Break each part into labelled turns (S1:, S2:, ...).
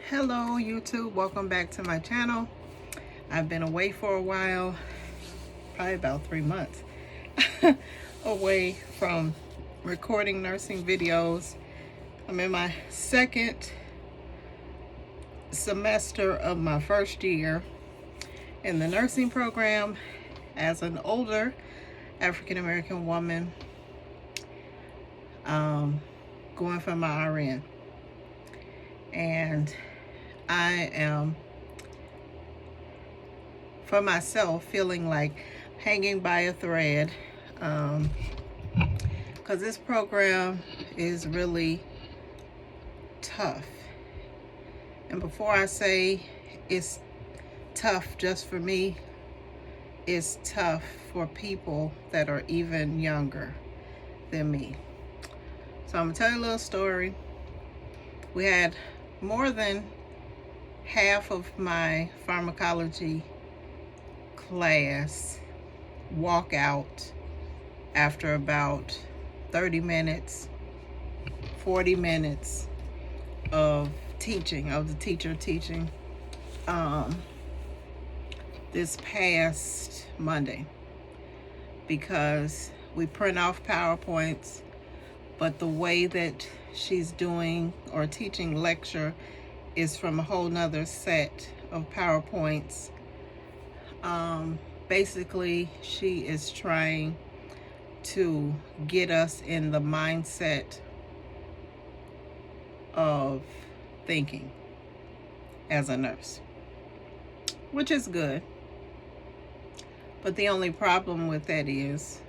S1: Hello YouTube, welcome back to my channel. I've been away for a while, probably about 3 months away from recording nursing videos. I'm in my second semester of my first year in the nursing program as an older African American woman, going for my RN. And I am, for myself, feeling like hanging by a thread, because this program is really tough. And before I say it's tough just for me, it's tough for people that are even younger than me. So I'm gonna tell you a little story. We had more than half of my pharmacology class walk out after about 30 minutes, 40 minutes of teaching, of the teacher teaching, this past Monday, because we print off PowerPoints, but the way that she's doing or teaching lecture is from a whole nother set of PowerPoints. Basically, she is trying to get us in the mindset of thinking as a nurse, which is good. But the only problem with that is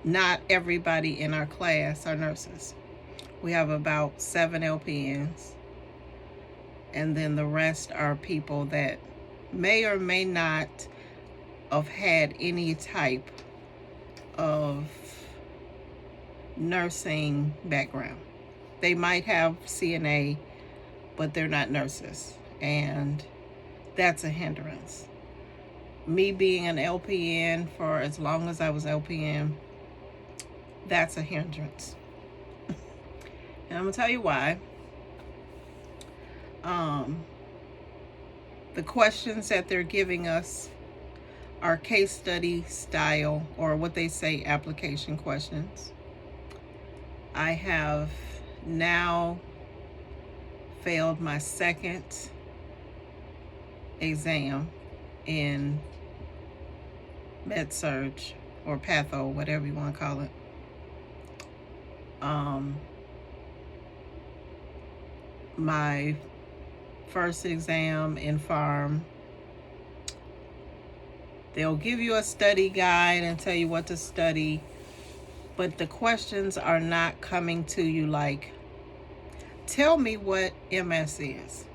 S1: not everybody in our class are nurses. We have about 7 LPNs, and then the rest are people that may or may not have had any type of nursing background. They might have CNA, but they're not nurses, and that's a hindrance. Me being an LPN for as long as I was LPN, that's a hindrance. And I'm gonna tell you why. The questions that they're giving us are case study style, or what they say, application questions. I have now failed my second exam in med-surg or patho, whatever you want to call it. My first exam in pharm, they'll give you a study guide and tell you what to study, but the questions are not coming to you like, tell me what MS is.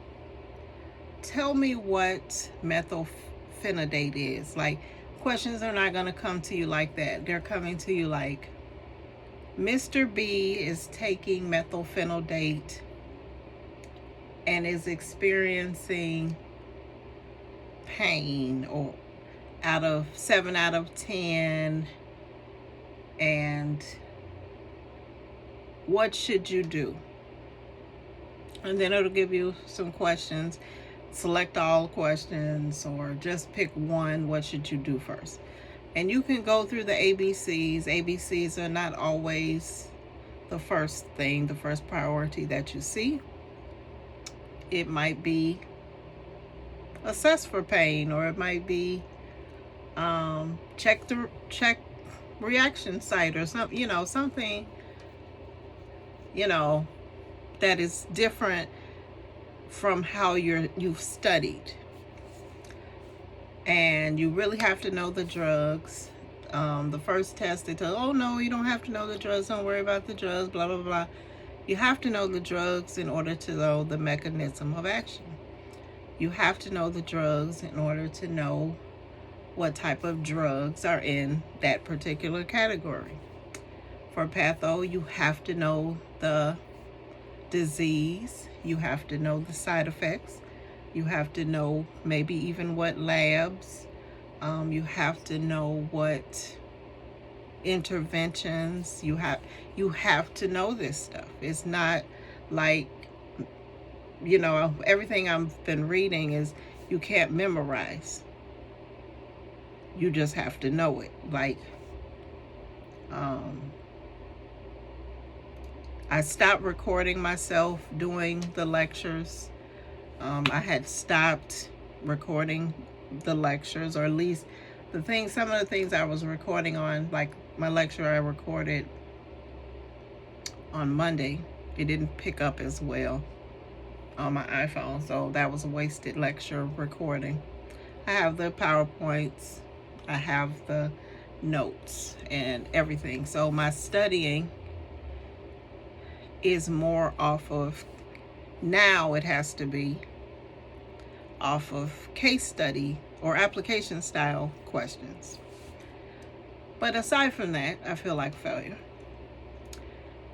S1: Tell me what methylphenidate is. Like, questions are not going to come to you like that. They're coming to you like, Mr. B is taking methylphenidate and is experiencing pain, or 7 out of 10, and what should you do? And then it'll give you some questions. Select all questions, or just pick one. What should you do first? And you can go through the ABCs. ABCs are not always the first thing, the first priority that you see. It might be assess for pain, or it might be check reaction site, or something, something, that is different from how you've studied. And you really have to know the drugs. The first test, they tell, oh no, you don't have to know the drugs, don't worry about the drugs, blah blah blah. You have to know the drugs in order to know the mechanism of action. You have to know the drugs in order to know what type of drugs are in that particular category. For patho, you have to know the disease. You have to know the side effects. You have to know maybe even what labs. You have to know what interventions. You have to know this stuff. It's not Like, everything I've been reading is you can't memorize. You just have to know it. Like, I stopped recording myself doing the lectures. I had stopped recording the lectures, or at least some of the things I was recording on, like my lecture I recorded on Monday, it didn't pick up as well on my iPhone, so that was a wasted lecture recording. I have the PowerPoints, I have the notes and everything. So my studying is more off of, now it has to be off of case study or application style questions. But aside from that, I feel like failure.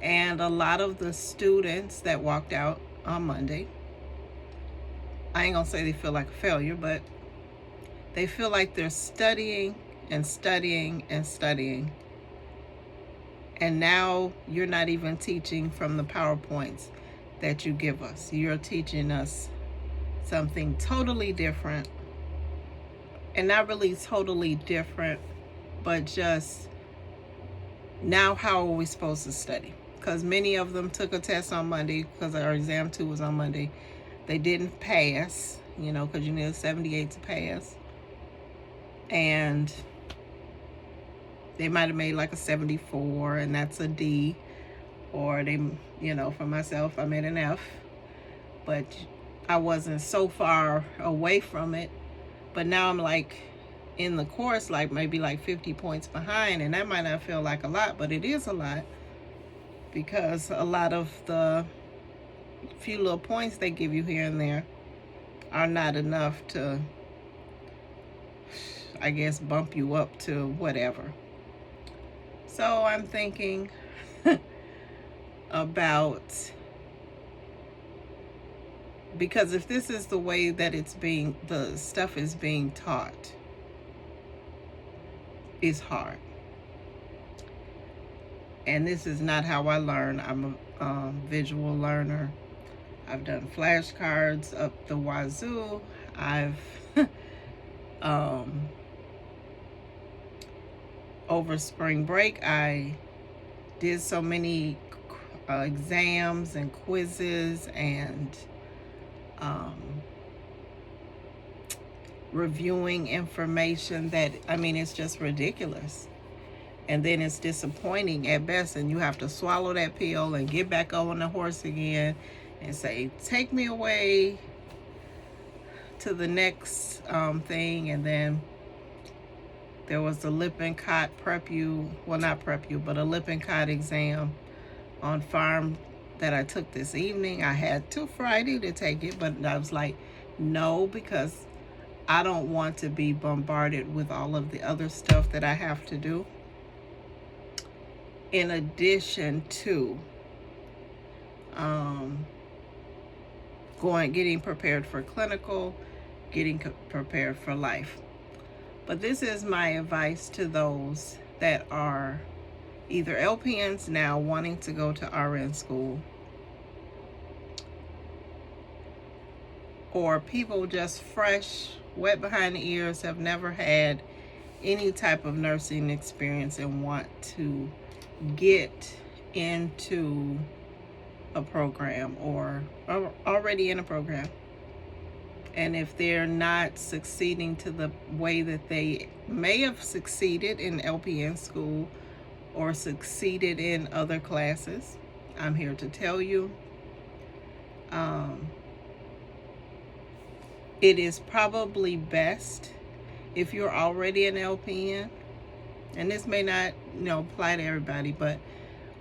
S1: And a lot of the students that walked out on Monday, I ain't gonna say they feel like a failure, but they feel like they're studying and studying and studying. And now you're not even teaching from the PowerPoints that you give us. You're teaching us something totally different. And not really totally different, but just now how are we supposed to study? Because many of them took a test on Monday, because our exam 2 was on Monday. They didn't pass, because you need a 78 to pass. And they might have made like a 74, and that's a D. Or they, for myself, I made an F. But I wasn't so far away from it. But now I'm like in the course, like maybe like 50 points behind. And that might not feel like a lot, but it is a lot. Because a lot of the few little points they give you here and there are not enough to, I guess, bump you up to whatever. So I'm thinking about, because if this is the way that the stuff is being taught, it's hard. And this is not how I learn. I'm a visual learner. I've done flashcards up the wazoo. I've over spring break, I did so many exams and quizzes and reviewing information that, it's just ridiculous. And then it's disappointing at best, and you have to swallow that pill and get back on the horse again and say, take me away to the next thing. And then there was the Lippincott a Lippincott exam on farm that I took this evening. I had till Friday to take it, but I was like, no, because I don't want to be bombarded with all of the other stuff that I have to do, in addition to getting prepared for clinical, getting prepared for life. But this is my advice to those that are either LPNs now wanting to go to RN school, or people just fresh, wet behind the ears, have never had any type of nursing experience and want to get into a program, or are already in a program. And if they're not succeeding to the way that they may have succeeded in LPN school or succeeded in other classes, I'm here to tell you, it is probably best if you're already an LPN, and this may not, apply to everybody, but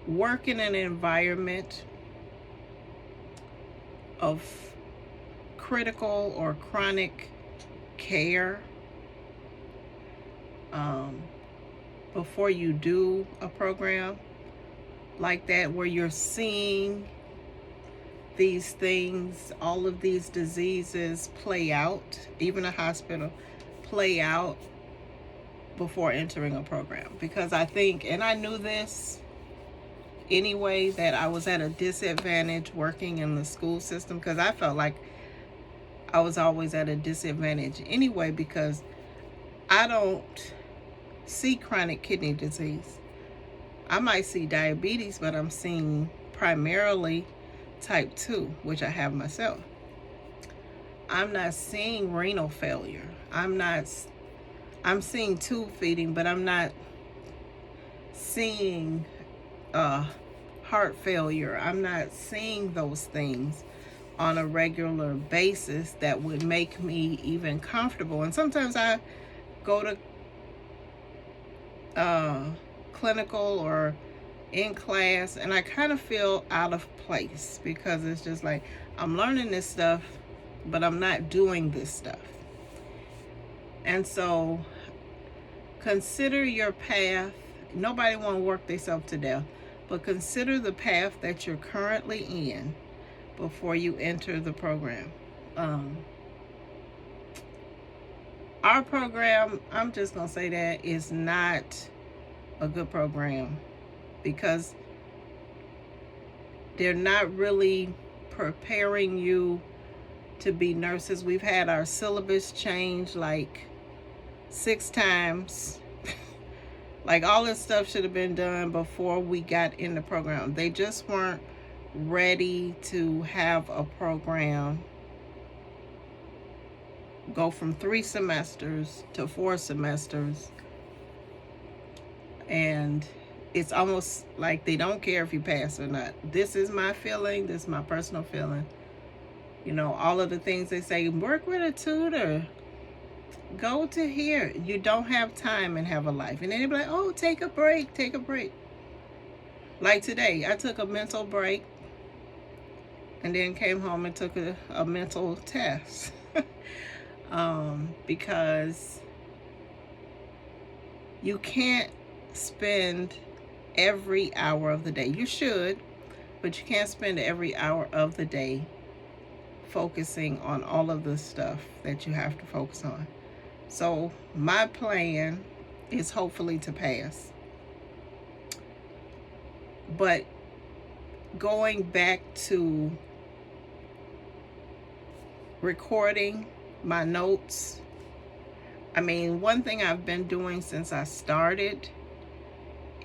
S1: work in an environment of critical or chronic care before you do a program like that, where you're seeing these things, all of these diseases play out, even a hospital, play out before entering a program. Because I think, and I knew this anyway that I was at a disadvantage working in the school system, because I felt like I was always at a disadvantage anyway, because I don't see chronic kidney disease. I might see diabetes, but I'm seeing primarily type 2, which I have myself. I'm not seeing renal failure. I'm seeing tube feeding, but I'm not seeing heart failure. I'm not seeing those things on a regular basis that would make me even comfortable. And sometimes I go to clinical or in class, and I kind of feel out of place, because it's just like I'm learning this stuff, but I'm not doing this stuff. And so consider your path. Nobody want to work themselves to death, but consider the path that you're currently in before you enter the program. Our program, I'm just going to say that, is not a good program, because they're not really preparing you to be nurses. We've had our syllabus change like 6 times. Like, all this stuff should have been done before we got in the program. They just weren't ready to have a program go from 3 semesters to 4 semesters. And it's almost like they don't care if you pass or not. This is my feeling. This is my personal feeling. You know, all of the things they say, work with a tutor, go to here. You don't have time and have a life. And then they'll be like, oh, take a break, take a break. Like today, I took a mental break and then came home and took a mental test. Because you can't spend every hour of the day. You should, but you can't spend every hour of the day focusing on all of the stuff that you have to focus on. So my plan is hopefully to pass. But going back to recording my notes, I mean, one thing I've been doing since I started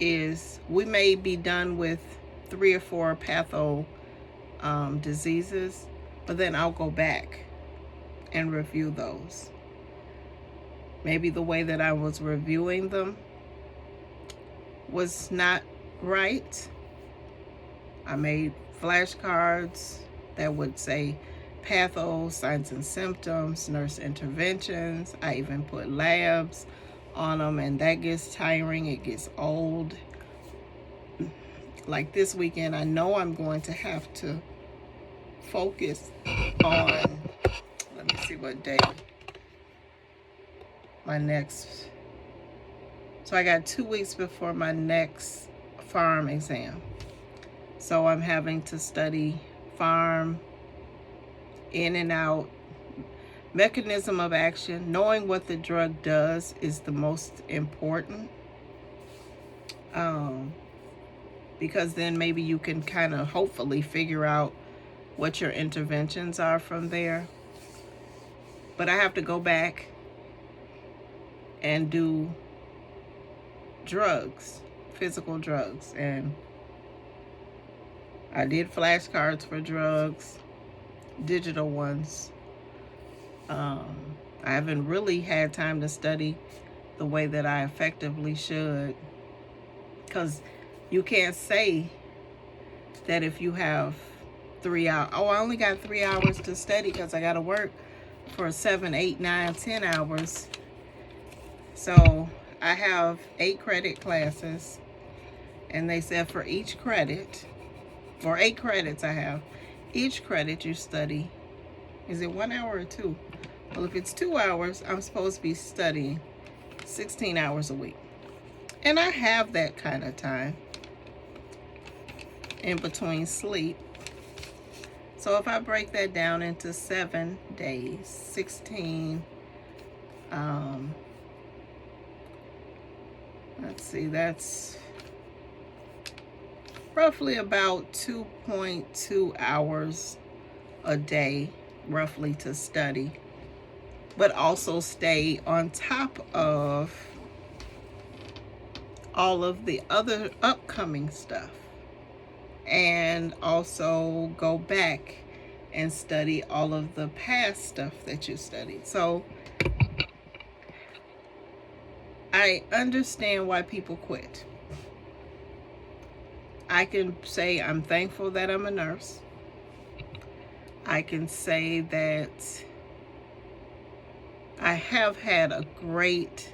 S1: is, we may be done with 3 or 4 patho diseases, but then I'll go back and review those. Maybe the way that I was reviewing them was not right. I made flashcards that would say patho, signs and symptoms, nurse interventions. I even put labs on them, and that gets tiring. It gets old. Like this weekend, I know I'm going to have to focus on, let me see what day my next, so I got 2 weeks before my next pharm exam. So I'm having to study pharm, in and out, mechanism of action. Knowing what the drug does is the most important, because then maybe you can kind of hopefully figure out what your interventions are from there. But I have to go back and do drugs, physical drugs, and I did flashcards for drugs, digital ones. I haven't really had time to study the way that I effectively should, because you can't say that if you have 3 hours, oh, I only got 3 hours to study because I got to work for 7, 8, 9, 10 hours. So I have 8 credit classes, and they said for each credit, or 8 credits I have, each credit you study, is it 1 hour or 2? Well, if it's 2 hours, I'm supposed to be studying 16 hours a week. And I have that kind of time in between sleep. So if I break that down into 7 days, 16, let's see, that's roughly about 2.2 hours a day, roughly, to study, but also stay on top of all of the other upcoming stuff, and also go back and study all of the past stuff that you studied. So I understand why people quit. I can say I'm thankful that I'm a nurse. I can say that I have had a great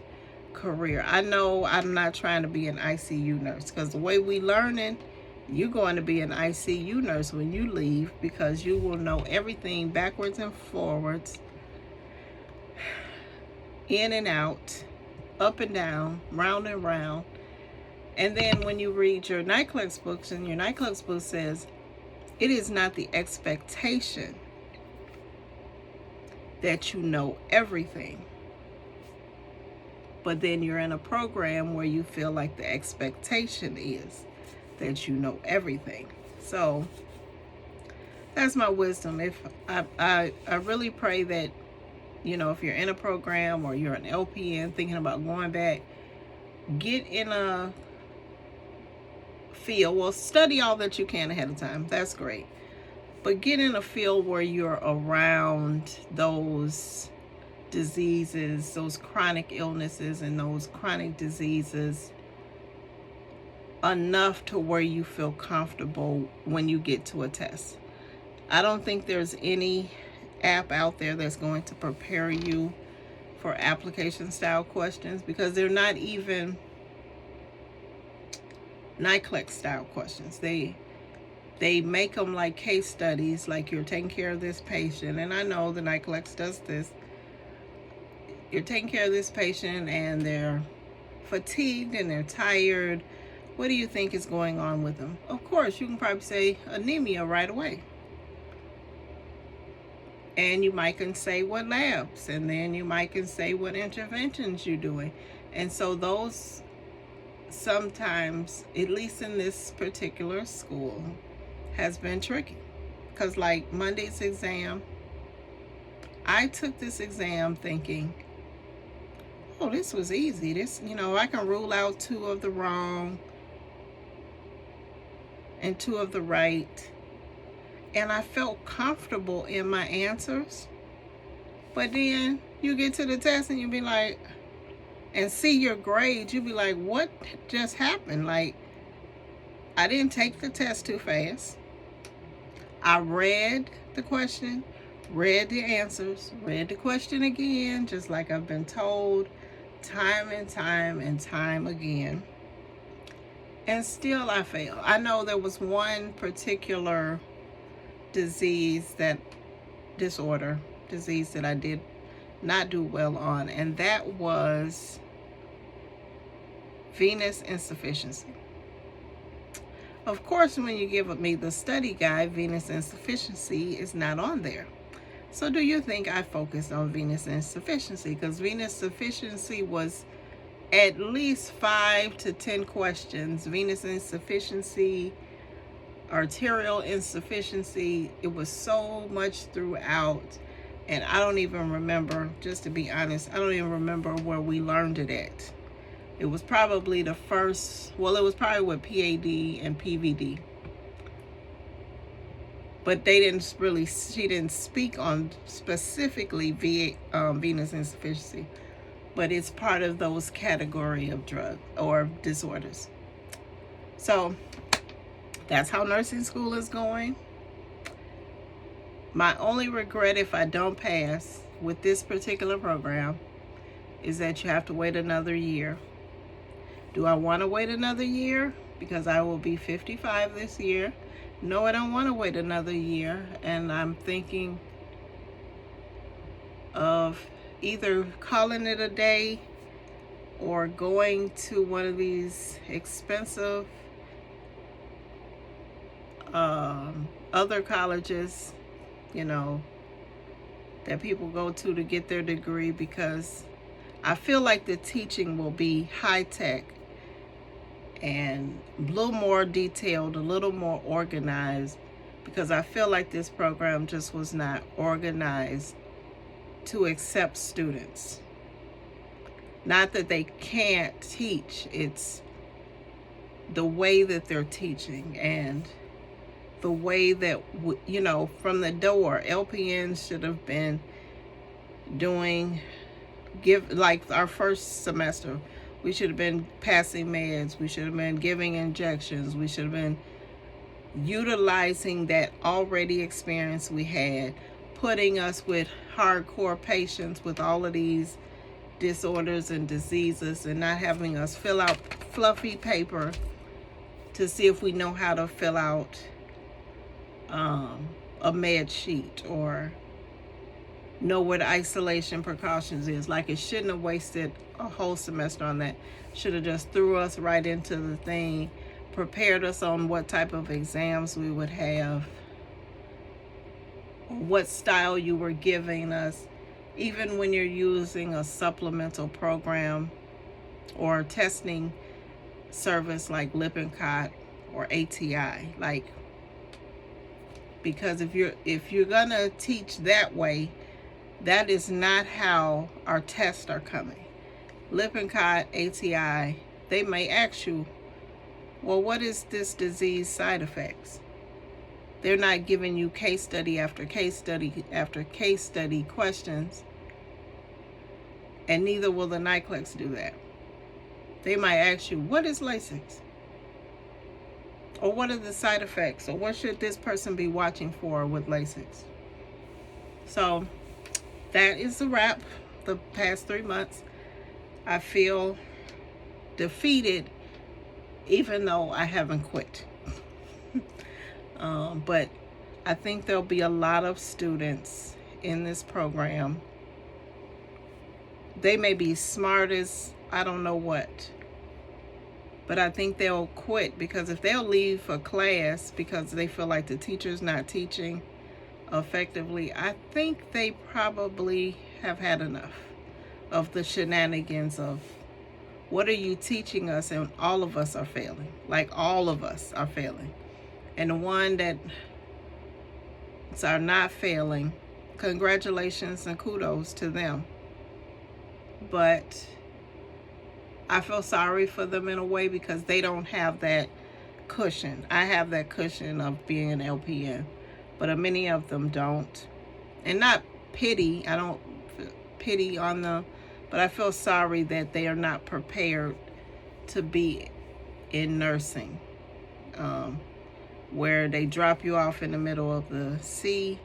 S1: career. I know I'm not trying to be an ICU nurse, because the way we learning, you're going to be an ICU nurse when you leave, because you will know everything backwards and forwards, in and out, up and down, round and round. And then when you read your NICLEX books, and your NICLEX book says, it is not the expectation that you know everything, but then you're in a program where you feel like the expectation is that you know everything. So that's my wisdom. If I really pray that, if you're in a program or you're an LPN thinking about going back, get in a field. Well, study all that you can ahead of time. That's great. But get in a field where you're around those diseases, those chronic illnesses and those chronic diseases enough to where you feel comfortable when you get to a test. I don't think there's any app out there that's going to prepare you for application style questions, because they're not even NICLEX style questions. They make them like case studies, like you're taking care of this patient. And I know the NICLEX does this. You're taking care of this patient and they're fatigued and they're tired. What do you think is going on with them? Of course, you can probably say anemia right away. And you might can say what labs, and then you might can say what interventions you're doing. And so those sometimes, at least in this particular school, has been tricky. Because like Monday's exam, I took this exam thinking, oh, this was easy. This, I can rule out 2 of the wrong and 2 of the right. And I felt comfortable in my answers. But then you get to the test and you be like, and see your grades, you be like, what just happened? Like, I didn't take the test too fast. I read the question, read the answers, read the question again, just like I've been told time and time and time again. And still I failed. I know there was one particular disease that I did not do well on, and that was venous insufficiency. Of course, when you give me the study guide, venous insufficiency is not on there. So do you think I focused on venous insufficiency? Because venous insufficiency was at least 5 to 10 questions. Venous insufficiency, arterial insufficiency, it was so much throughout. And I don't even remember, just to be honest, I don't even remember where we learned it at. It was probably it was probably with PAD and PVD. But she didn't speak on specifically venous insufficiency. But it's part of those category of drug or disorders. So that's how nursing school is going. My only regret if I don't pass with this particular program is that you have to wait another year. Do I want to wait another year? Because I will be 55 this year. No, I don't want to wait another year. And I'm thinking of either calling it a day or going to one of these expensive other colleges, that people go to get their degree, because I feel like the teaching will be high tech and a little more detailed, a little more organized, because I feel like this program just was not organized to accept students. Not that they can't teach, it's the way that they're teaching and the way that, you know, from the door, LPNs should have been doing, like our first semester, we should have been passing meds, we should have been giving injections, we should have been utilizing that already experience we had, putting us with hardcore patients with all of these disorders and diseases, and not having us fill out fluffy paper to see if we know how to fill out a med sheet or know what isolation precautions is. Like, it shouldn't have wasted a whole semester on that. Should have just threw us right into the thing, prepared us on what type of exams we would have, what style you were giving us. Even when you're using a supplemental program or testing service like Lippincott or ATI, like, because if you're gonna teach that way, that is not how our tests are coming. Lippincott, ATI, they may ask you, well, what is this disease side effects? They're not giving you case study after case study after case study questions, and neither will the NICLEX do that. They might ask you, what is Lasix? Or what are the side effects? Or what should this person be watching for with Lasix? So that is the wrap. The past 3 months, I feel defeated, even though I haven't quit. But I think there'll be a lot of students in this program. They may be smart as I don't know what, but I think they'll quit, because if they'll leave a class because they feel like the teacher's not teaching effectively, I think they probably have had enough of the shenanigans of, what are you teaching us? And all of us are failing. Like, all of us are failing. And the one that are not failing, congratulations and kudos to them. But I feel sorry for them in a way, because they don't have that cushion. I have that cushion of being an LPN, but many of them don't. And not pity, I don't pity on them, but I feel sorry that they are not prepared to be in nursing, where they drop you off in the middle of the sea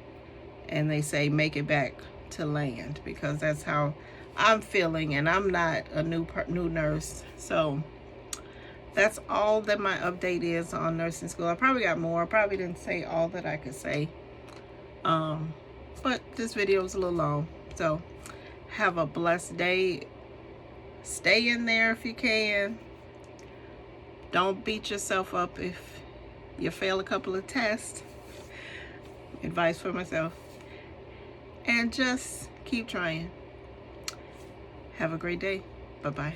S1: and they say, make it back to land, because that's how I'm feeling, and I'm not a new nurse. So that's all that my update is on nursing school. I probably got more. I probably didn't say all that I could say. But this video is a little long. So have a blessed day. Stay in there if you can. Don't beat yourself up if you fail a couple of tests. Advice for myself. And just keep trying. Have a great day. Bye-bye.